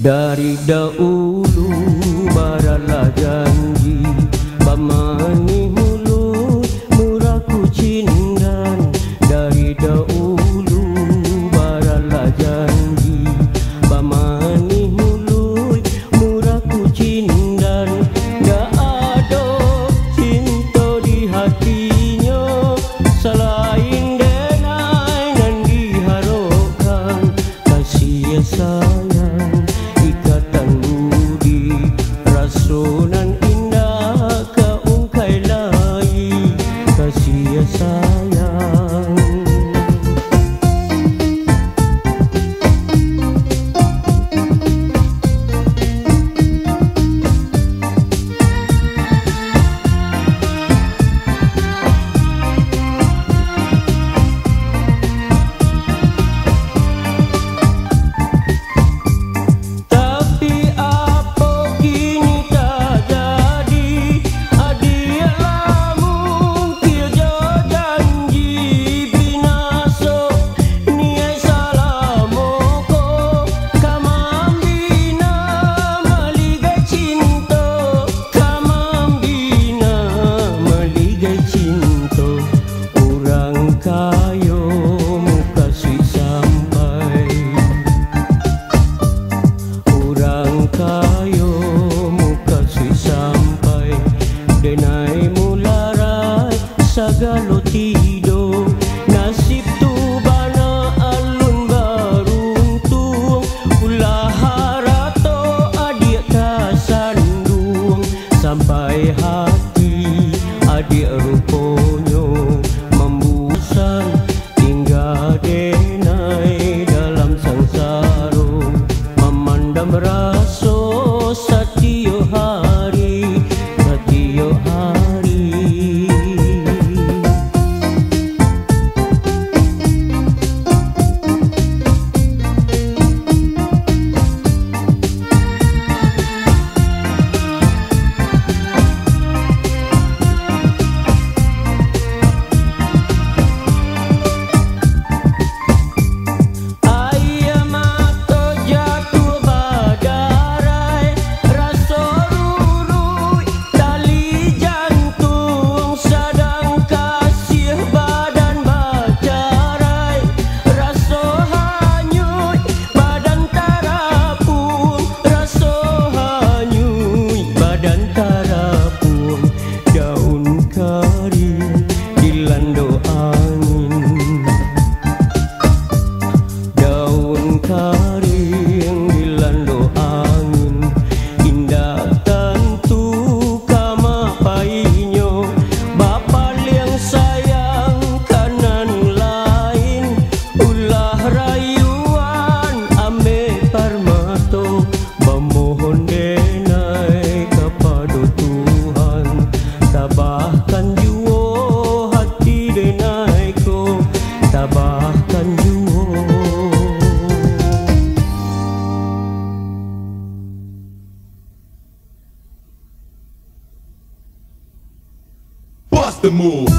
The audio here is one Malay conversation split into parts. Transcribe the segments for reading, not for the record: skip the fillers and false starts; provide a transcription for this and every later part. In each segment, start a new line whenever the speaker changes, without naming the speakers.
Dari dahulu baralah janji, pamani mulut muraku cindan. Dari dahulu baralah janji, pamani mulut muraku cindan. Dak ada cinta di hatinya selain denai nan diharapkan. Kasih sayang ikatan budi, rasunan indah keungkai lai. Kasih sayang. Denai mularai sagalo tido, nasib tu bana alun baruntung. Ulah harato adik tak sandung, sampai hati adik ruponyo membusan. Tinggal denai dalam sangsara, memandam raso setiap hari.
Bust the move.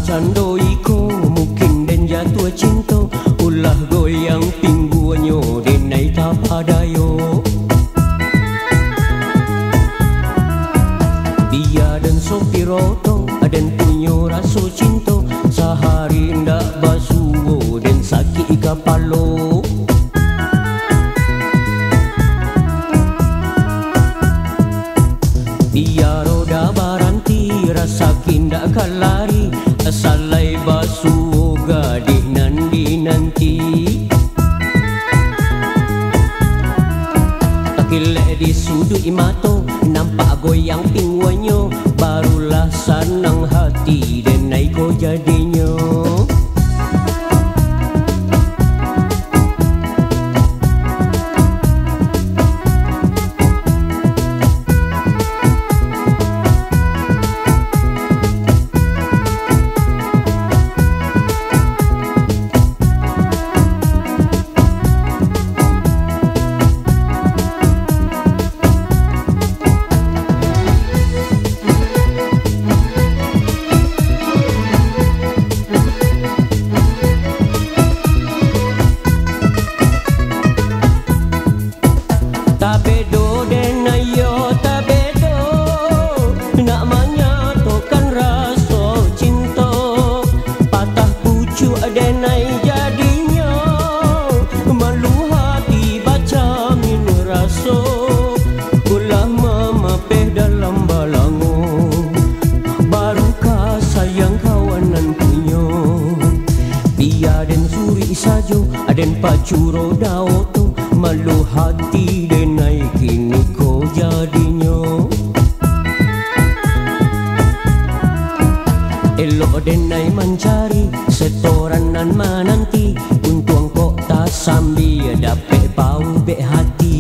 Sandoiko mungkin dan jatuh cinta, ulah goyang pingguanyo denai tak padayo. Dia dan sopir oto dan punyo raso cinta, sehari ndak basuo dan sakit kapalo. Dia roda baranti rasa kindak kalari, salai basuh gadih nanti. Takilek di sudut imato, nampak goyang pingwanyo, barulah sanang hati dan naik ko jadinya. den pacuro dao tu malu hati denai kini ko jadinyo. Elok denai mencari setoran nan menanti untung kok tak sambil dapat bau bek hati.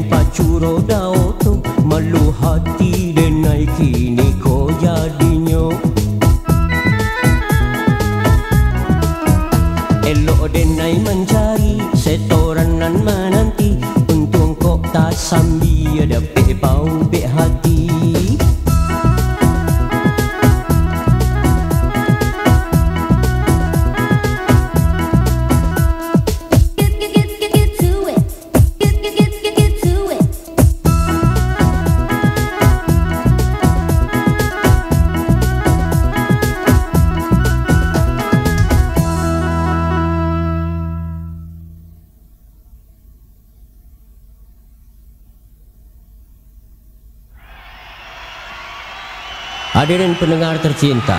Pacuro dao tu malu hati denai kini ko jadinyo. Elok denai mencari setoran nan menanti untung kok tak sambil dapat bau bek hati. Hadirin pendengar tercinta,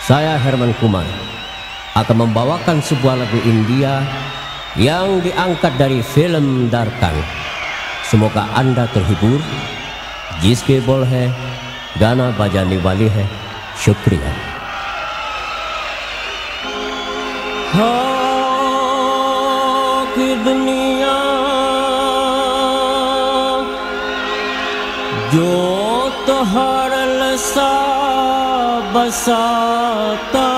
saya Herman Kumar akan membawakan sebuah lagu India yang diangkat dari film Darkan. Semoga Anda terhibur. Jiske bol hai, gana bajane wali hai. Syukriya. Haan ki duniya jo तोहर लसा बसाता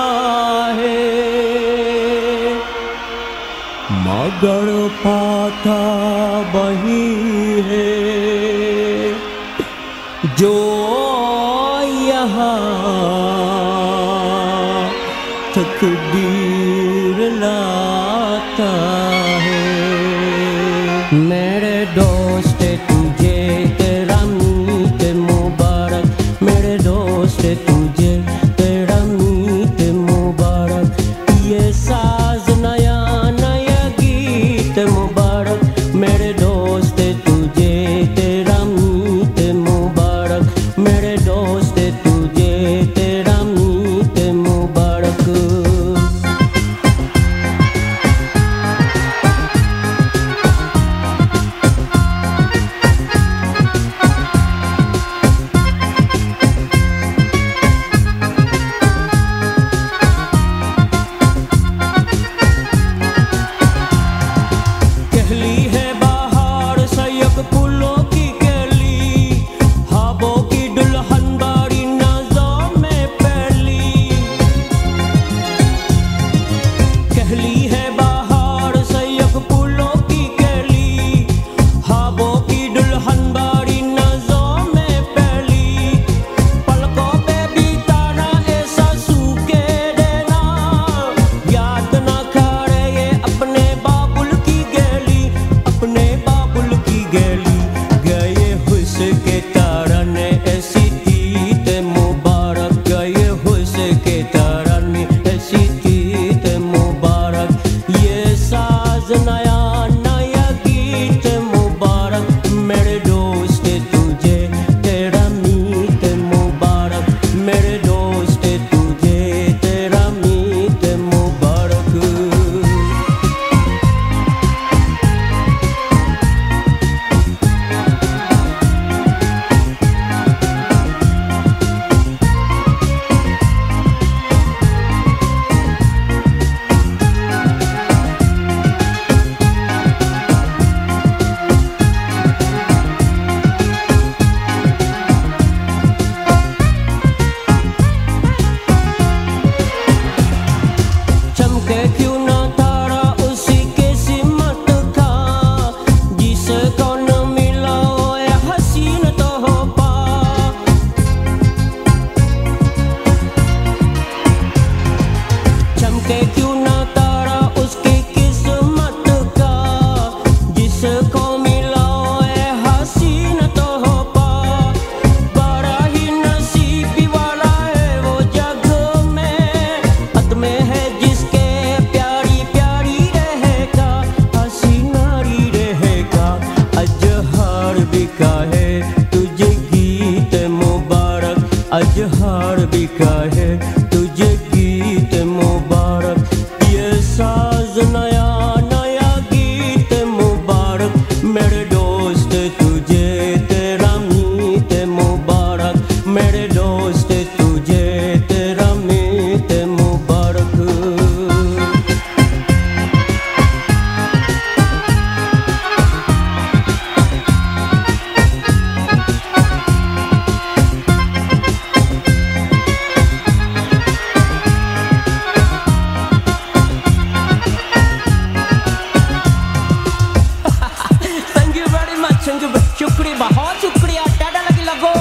है मगर पाता वही है जो यहाँ तकदीर लाता है। मेरे दोस्त तुझे तेरा मीत मुबारक, मेरे दोस्त तुझे तेरा मीत मुबारक, ये साज नया नया गीत मुबारक, मेरे दोस्त तुझे तेरा मीत मुबारक, मेरे दोस्त तुझे तेरा मीत मुबारक। अजहर बिका है तुझे गीत मुबारक, ये साज नया नया गीत मुबारक, मेरे दोस्त तुझे तेरा मीत मुबारक, मेरे दोस्त तुझे तेरा मीत मुबारक। शुक्रिया, बहुत शुक्रिया, टाटा लगी लगो।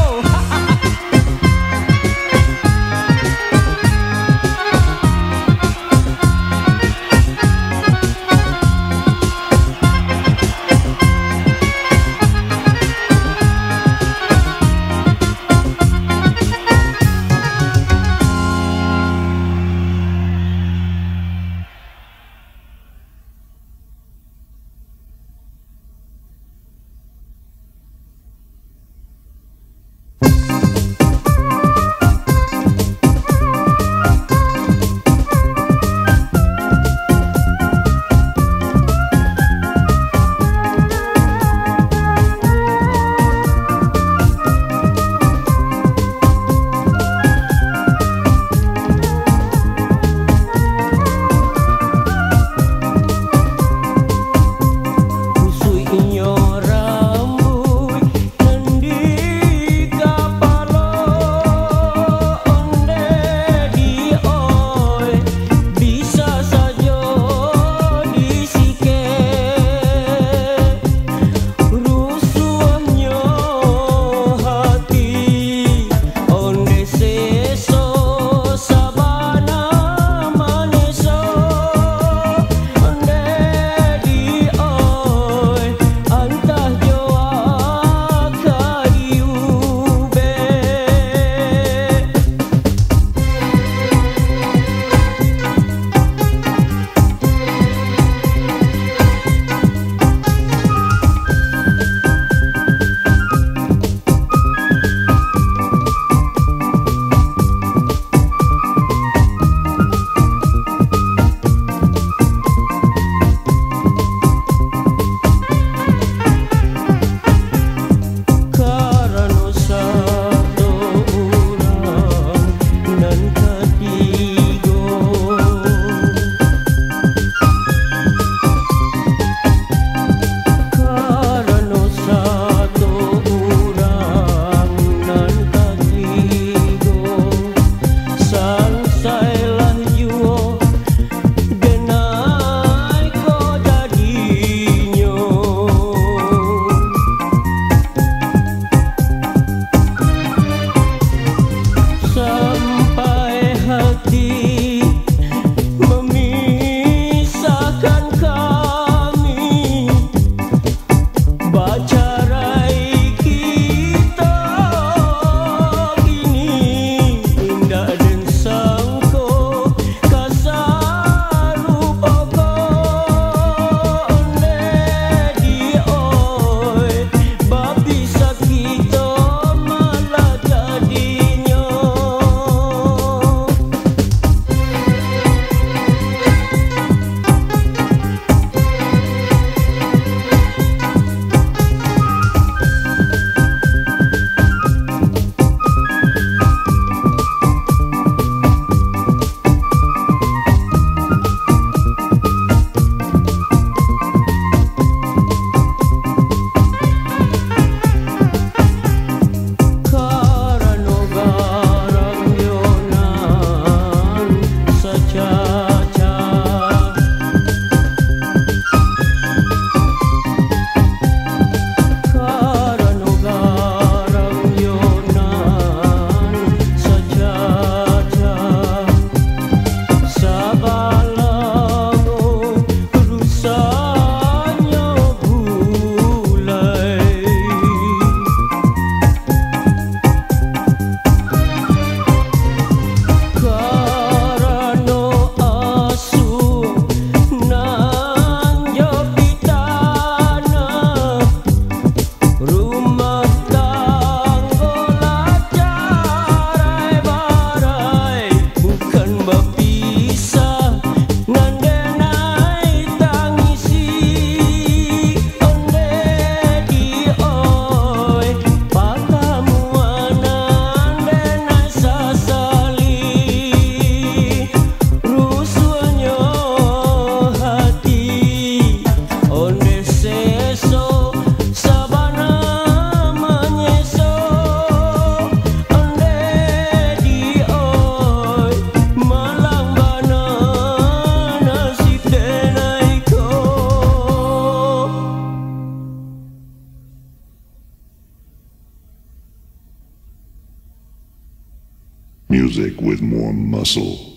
Music with more muscle.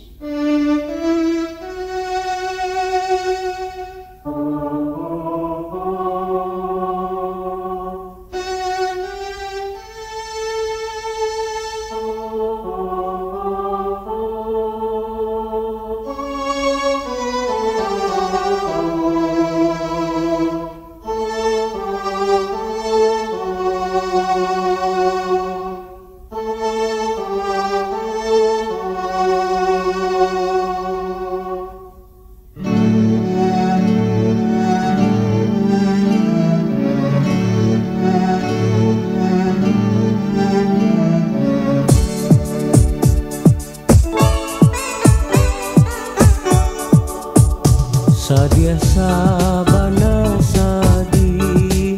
Sadia sabana sadi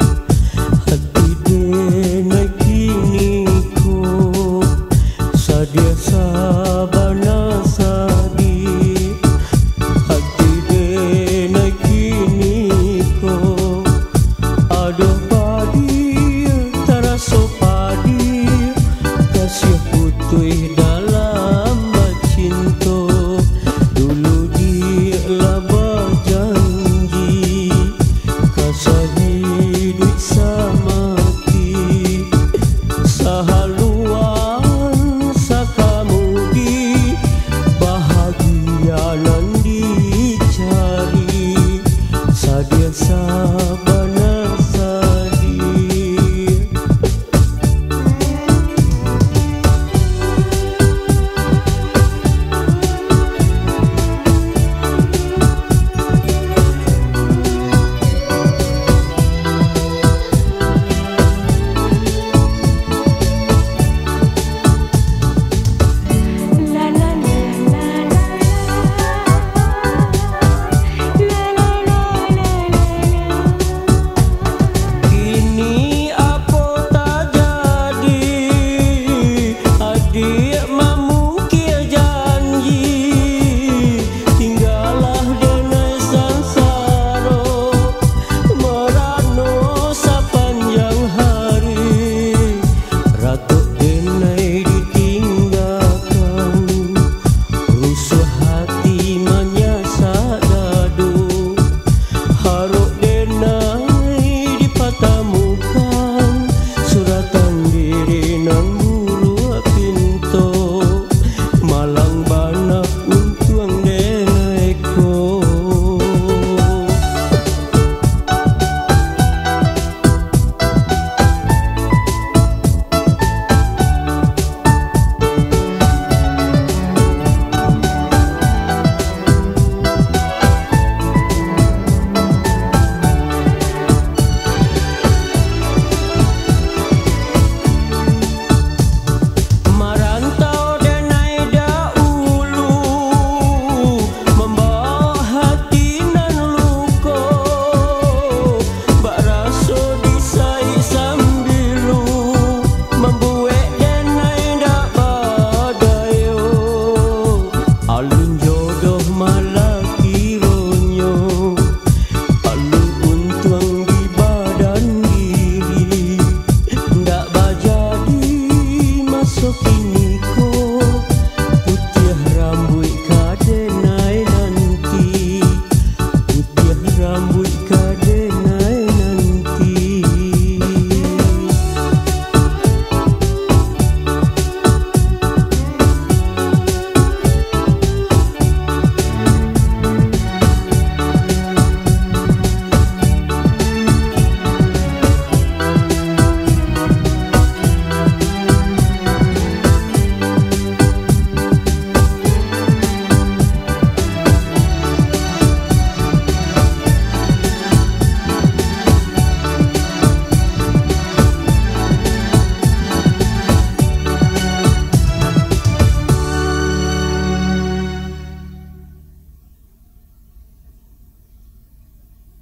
hati denai kini ko Sadia sabana sadi hati denai kini ko Aduh padi taraso padi kasih putih dalam bacinto dulu dia laba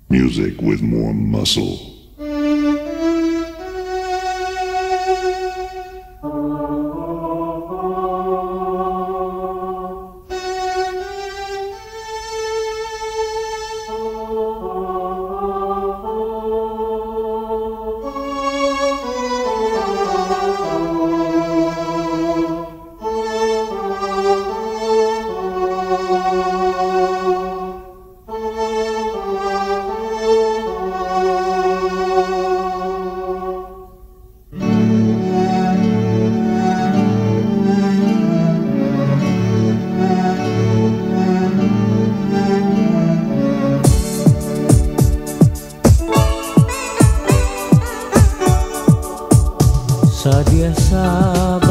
Music with more muscle. masa dia sabar